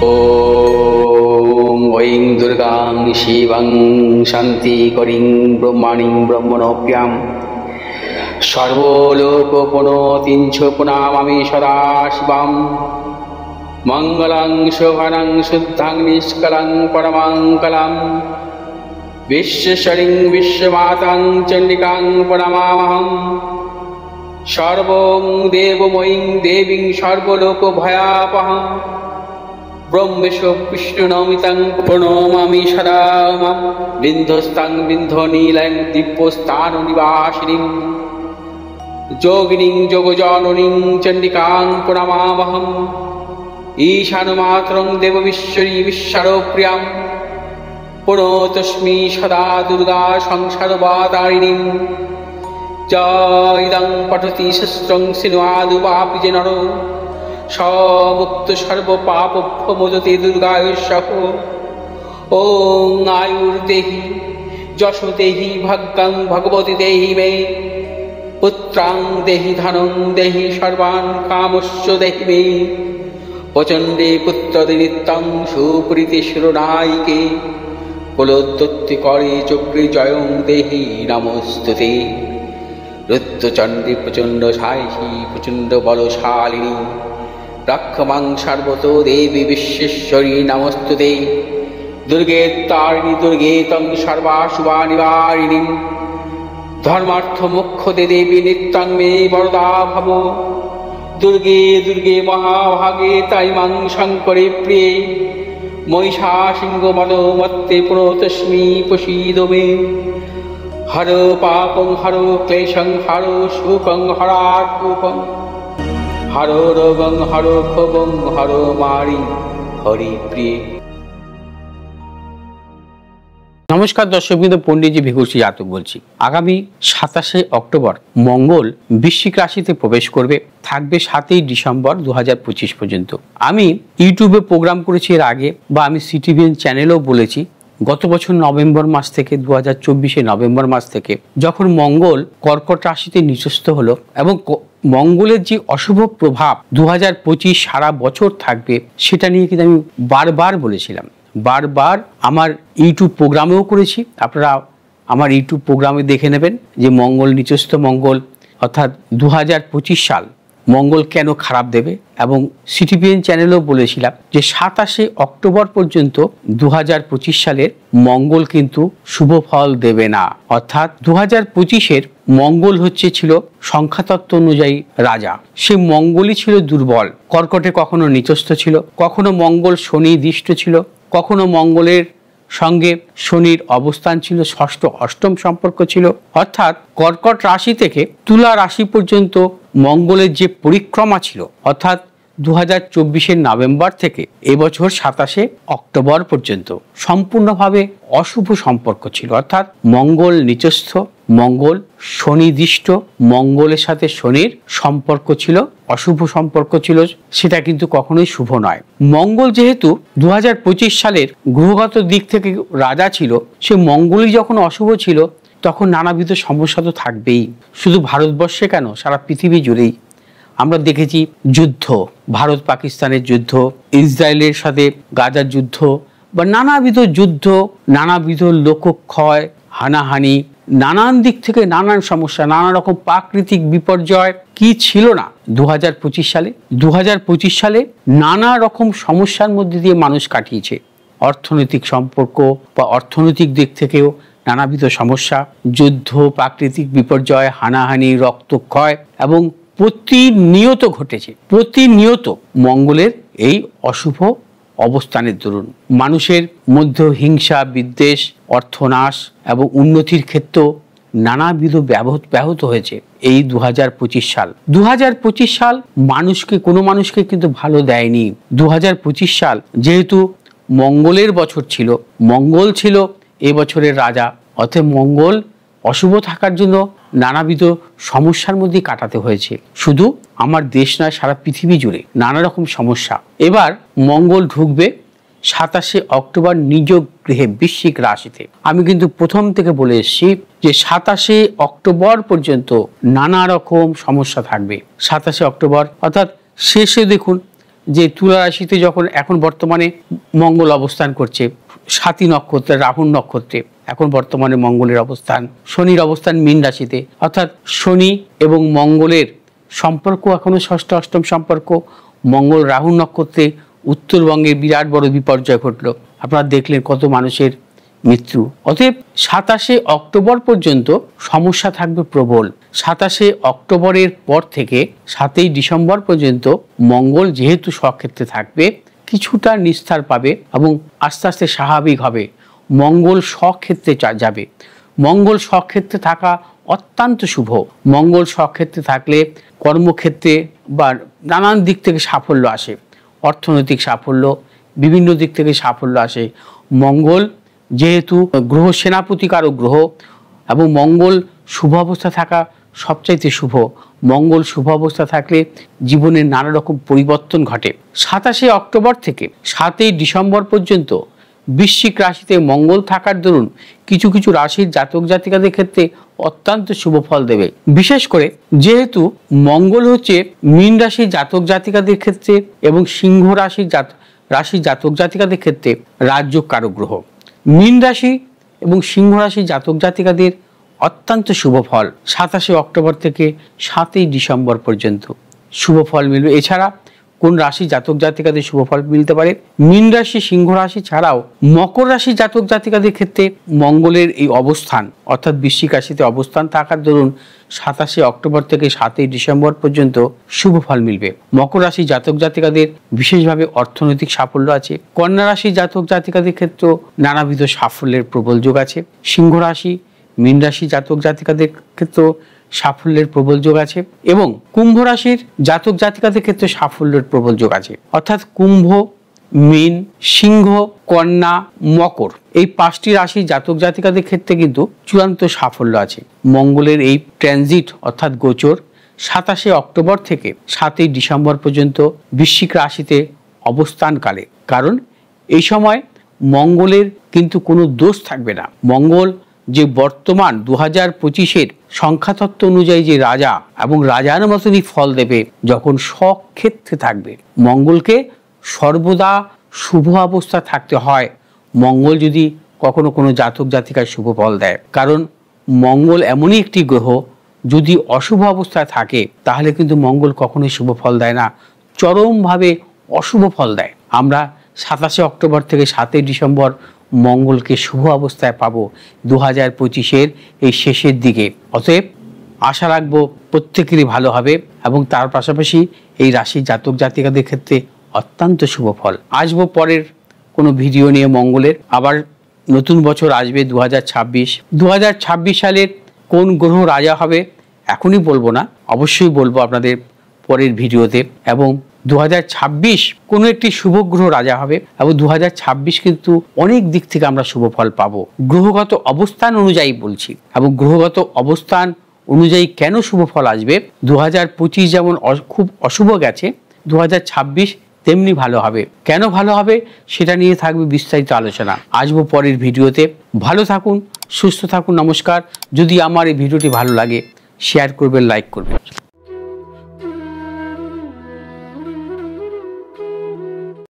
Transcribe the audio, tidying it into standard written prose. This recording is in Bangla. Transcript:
ॐ ऐं दुर्गां शिवं शान्तिकरीं ब्रह्मणीं ब्रह्मणोऽप्यां सर्वलोकपुनोतिं च पुनामामि सदा शिवां मङ्गलं शोभनं शुद्धं निष्कलं परमङ्गलं विश्वेश्वरीं विश्वमातां चण्डिकां प्रणमामहं सर्वं देवमयीं देवीं सर्वलोकभयापहं ब्रह्मेशो विष्णुनमितं प्रणमामि सदा मां बिन्धस्तां बिन्धनीलयं दिव्यस्थाननिवासिनीं योगिनीं योगजननीं चण्डिकां प्रणमामहं ईशानमातरं देवविश्वरी विश्वप्रियां प्रणतोऽस्मि सदा दुर्गा संसारवातारिणीं इदं पठति शस्त्रं सिन्वादुवापि च नरो मुक्त सर्वपापभ्यो मोचते दुर्गायुष्यः ॐ आयुर्देहि यशो देहि भाग्यं भगवती देहि मे पुत्रां देहि धनं देहि सर्वान् कामश्च देहि मे प्रचण्डे पुत्रदे नित्यं सुप्रीति शिरोनायिके कुलोत्पत्तिकरे चक्रे जयं देहि नमोस्तुते रुद्रचण्डी प्रचण्ड सायिषी प्रचण्ड बलशालिनी रक्षमां सर्वतो देवी विश्वेश्वरी नमोस्तुते दुर्गे तारिणी दुर्गे तं सर्वाशुभानिवारिणीं धर्मार्थ मोक्षदे देवी नित्यं मे वरदा भव दुर्गे दुर्गे महाभागे ताइमां शङ्करे प्रिये महिषासिंहमदोमत्ते प्रणतोऽस्मि प्रसीद मे हरो पापं हरो क्लेशं हरो शोकं हरात्मकं हरो रोगं हरो क्षोभं हरो मारि हरि प्रिय। নমস্কার দর্শকবৃন্দ, পণ্ডিতজি ভিখুশ্রী জাতক বলছি। আগামী 27শে অক্টোবর মঙ্গল বৃশ্চিক রাশিতে প্রবেশ করবে, থাকবে 7ই ডিসেম্বর 2025 পর্যন্ত। আমি ইউটিউবে প্রোগ্রাম করেছি এর আগে, বা আমি সিটিভিএন চ্যানেলেও বলেছি, গত বছর নভেম্বর মাস থেকে 2024 নভেম্বর মাস থেকে যখন মঙ্গল কর্কট রাশিতে নিচস্থ হলো এবং মঙ্গলের যে অশুভ প্রভাব 2025 সারা বছর থাকবে, সেটা নিয়ে কিন্তু আমি বারবার বলেছিলাম, বারবার আমার ইউটিউব প্রোগ্রামেও করেছি। আপনারা আমার ইউটিউব প্রোগ্রামে দেখে নেবেন যে মঙ্গল নিচস্থ মঙ্গল অর্থাৎ 2025 সাল মঙ্গল কেন খারাপ দেবে, এবং সিটিভিএন চ্যানেলেও বলেছিলাম যে 27শে অক্টোবর পর্যন্ত 2025 সালের মঙ্গল কিন্তু শুভ ফল দেবে না। অর্থাৎ 2025-এর মঙ্গল ছিল সংখ্যাতত্ত্ব অনুযায়ী রাজা, সে মঙ্গলই ছিল দুর্বল। কর্কটে কখনো নিচস্থ ছিল, কখনো মঙ্গল শনি দৃষ্ট ছিল, কখনো মঙ্গলের সঙ্গে শনির অবস্থান ছিল, ষষ্ঠ অষ্টম সম্পর্ক ছিল। অর্থাৎ কর্কট রাশি থেকে তুলা রাশি পর্যন্ত মঙ্গলের যে পরিক্রমা ছিল, অর্থাৎ 2024-এর নভেম্বর থেকে এবছর 27শে অক্টোবর পর্যন্ত সম্পূর্ণভাবে অশুভ সম্পর্ক ছিল। অর্থাৎ মঙ্গল নিচস্থ, মঙ্গল শনিদৃষ্ট, মঙ্গলের সাথে শনির সম্পর্ক ছিল, অশুভ সম্পর্ক ছিল, সেটা কিন্তু কখনোই শুভ নয়। মঙ্গল যেহেতু 2025 সালের গ্রহগত দিক থেকে রাজা ছিল, সে মঙ্গলই যখন অশুভ ছিল তখন নানাবিধ সমস্যা তো থাকবেই। শুধু ভারতবর্ষে কেন, সারা পৃথিবী জুড়েই আমরা দেখেছি যুদ্ধ, ভারত পাকিস্তানের যুদ্ধ, ইসরায়েলের সাথে গাজার যুদ্ধ, বা নানাবিধ যুদ্ধ, নানাবিধ লোকক্ষয়, হানাহানি, নানান দিক থেকে নানান সমস্যা, নানা রকম প্রাকৃতিক বিপর্যয় কি ছিল না 2025 সালে। 2025 সালে নানা রকম সমস্যার মধ্যে দিয়ে মানুষ কাটিয়েছে। অর্থনৈতিক সম্পর্ক বা অর্থনৈতিক দিক থেকেও নানাবিধ সমস্যা, যুদ্ধ, প্রাকৃতিক বিপর্যয়, হানাহানি, রক্তক্ষয়, এবং প্রতিনিয়ত ঘটেছে। প্রতিনিয়ত মঙ্গলের এই অশুভ অবস্থানের দরুন মানুষের মধ্যে হিংসা, বিদ্বেষ, অর্থনাশ এবং উন্নতির ক্ষেত্রেও নানাবিধ ব্যাহত হয়েছে। এই 2025 সাল 2025 সাল কোনো মানুষকে কিন্তু ভালো দেয়নি। 2025 সাল যেহেতু মঙ্গলের বছর ছিল, মঙ্গল ছিল এবছরের রাজা, অতএব মঙ্গল অশুভ থাকার জন্য নানাবিধ সমস্যার মধ্যে কাটাতে হয়েছে। শুধু আমার দেশ নয়, সারা পৃথিবী জুড়ে নানা রকম সমস্যা। এবার মঙ্গল ঢুকবে 27শে অক্টোবর নিজ গৃহে বৃশ্চিক রাশিতে। আমি কিন্তু প্রথম থেকে বলে এসেছি যে 27শে অক্টোবর পর্যন্ত নানা রকম সমস্যা থাকবে। 27শে অক্টোবর অর্থাৎ শেষে দেখুন যে তুলা রাশিতে যখন এখন বর্তমানে মঙ্গল অবস্থান করছে, স্বাতী নক্ষত্রে, রাহু নক্ষত্রে এখন বর্তমানে মঙ্গলের অবস্থান, শনির অবস্থান মীন রাশিতে, অর্থাৎ শনি এবং মঙ্গলের সম্পর্ক এখনো ষষ্ঠ অষ্টম সম্পর্ক। মঙ্গল রাহু নক্ষত্রে উত্তরবঙ্গে বিরাট বড় বিপর্যয় ঘটল, আপনারা দেখলেন কত মানুষের মৃত্যু। অতএব 27শে অক্টোবর পর্যন্ত সমস্যা থাকবে প্রবল। 27শে অক্টোবরের পর থেকে 7ই ডিসেম্বর পর্যন্ত মঙ্গল যেহেতু স্বক্ষেত্রে থাকবে, কিছুটা নিস্তার পাবে এবং আস্তে আস্তে স্বাভাবিক হবে। মঙ্গল স্বক্ষেত্রে যাবে। মঙ্গল স্বক্ষেত্রে থাকা অত্যন্ত শুভ। মঙ্গল স্বক্ষেত্রে থাকলে কর্মক্ষেত্রে বা নানান দিক থেকে সাফল্য আসে, অর্থনৈতিক সাফল্য, বিভিন্ন দিক থেকে সাফল্য আসে। মঙ্গল যেহেতু গ্রহ সেনাপতিকারক গ্রহ এবং মঙ্গল শুভ অবস্থা থাকা সবচাইতে শুভ। মঙ্গল শুভ অবস্থা থাকলে জীবনের নানা রকম পরিবর্তন ঘটে। 27শে অক্টোবর থেকে 7ই ডিসেম্বর পর্যন্ত বৃশ্চিক রাশিতে মঙ্গল থাকার দরুন কিছু কিছু রাশির জাতক জাতিকাদের ক্ষেত্রে অত্যন্ত শুভ ফল দেবে। বিশেষ করে যেহেতু মঙ্গল হচ্ছে মীন রাশির জাতক জাতিকাদের ক্ষেত্রে এবং সিংহ রাশির জাতক জাতিকাদের ক্ষেত্রে রাজযোগ কারক গ্রহ। মীন রাশি এবং সিংহ রাশির জাতক জাতিকাদের অত্যন্ত শুভ ফল 27শে অক্টোবর থেকে 7ই ডিসেম্বর পর্যন্ত শুভ ফল মিলবে। এছাড়া কোন রাশি জাতক জাতিকাদের শুভ ফল মিলতে পারে? মীন রাশি, সিংহ রাশি ছাড়াও মকর রাশি জাতক জাতিকাদের ক্ষেত্রে মঙ্গলের এই অবস্থান অর্থাৎ বৃশ্চিক রাশিতে অবস্থান থাকার দরুন 27শে অক্টোবর থেকে 7ই ডিসেম্বর পর্যন্ত শুভ ফল মিলবে। মকর রাশি জাতক জাতিকাদের বিশেষভাবে অর্থনৈতিক সাফল্য আছে। কন্যা রাশি জাতক জাতিকাদের ক্ষেত্রেও নানাবিধ সাফল্যের প্রবল যোগ আছে। সিংহ রাশি, মীন রাশি জাতক জাতিকাদের ক্ষেত্রেও সাফল্যের প্রবল যোগ আছে এবং কুম্ভ রাশির জাতক জাতিকাদের ক্ষেত্রে সাফল্যের প্রবল যোগ আছে। অর্থাৎ কুম্ভ, মীন, সিংহ, কন্যা, মকর এই 5টি রাশির জাতক জাতিকাদের ক্ষেত্রে কিন্তু চূড়ান্ত সাফল্য আছে। মঙ্গলের এই ট্রানজিট অর্থাৎ গোচর 27শে অক্টোবর থেকে 7ই ডিসেম্বর পর্যন্ত বৃশ্চিক রাশিতে অবস্থানকালে, কারণ এই সময় মঙ্গলের কিন্তু কোনো দোষ থাকবে না। মঙ্গল যে বর্তমান 2025-এর সংখ্যাতত্ত্ব অনুযায়ী যে রাজা এবং রাজার মতনই ফল দেবে যখন স্বক্ষেত্রে থাকবে। মঙ্গলকে সর্বদা শুভ অবস্থা থাকতে হয় মঙ্গল যদি কখনো কোনো জাতক জাতিকার শুভ ফল দেয়, কারণ মঙ্গল এমনই একটি গ্রহ যদি অশুভ অবস্থায় থাকে তাহলে কিন্তু মঙ্গল কখনোই শুভ ফল দেয় না, চরমভাবে অশুভ ফল দেয়। আমরা 27শে অক্টোবর থেকে 7ই ডিসেম্বর মঙ্গলকে শুভ অবস্থায় পাবো 2025-এর এই শেষের দিকে। অতএব আশা রাখবো প্রত্যেকেরই ভালো হবে এবং তার পাশাপাশি এই রাশির জাতক জাতিকাদের ক্ষেত্রে অত্যন্ত শুভ ফল। আসবো পরের কোনো ভিডিও নিয়ে মঙ্গলের। আবার নতুন বছর আসবে 2026 সালের কোন গ্রহ রাজা হবে এখনই বলবো না, অবশ্যই বলবো আপনাদের পরের ভিডিওতে। এবং 2026 কোনো একটি শুভ গ্রহ রাজা হবে এবং 2026 কিন্তু অনেক দিক থেকে আমরা শুভ ফল পাবো। গ্রহগত অবস্থান অনুযায়ী বলছি এবং গ্রহগত অবস্থান অনুযায়ী কেন শুভ ফল আসবে। 2025 যেমন খুব অশুভ গেছে, 2026 তেমনি ভালো হবে। কেন ভালো হবে সেটা নিয়ে থাকবে বিস্তারিত আলোচনা। আসবো পরের ভিডিওতে। ভালো থাকুন, সুস্থ থাকুন, নমস্কার। যদি আমার এই ভিডিওটি ভালো লাগে শেয়ার করবেন, লাইক করবেন।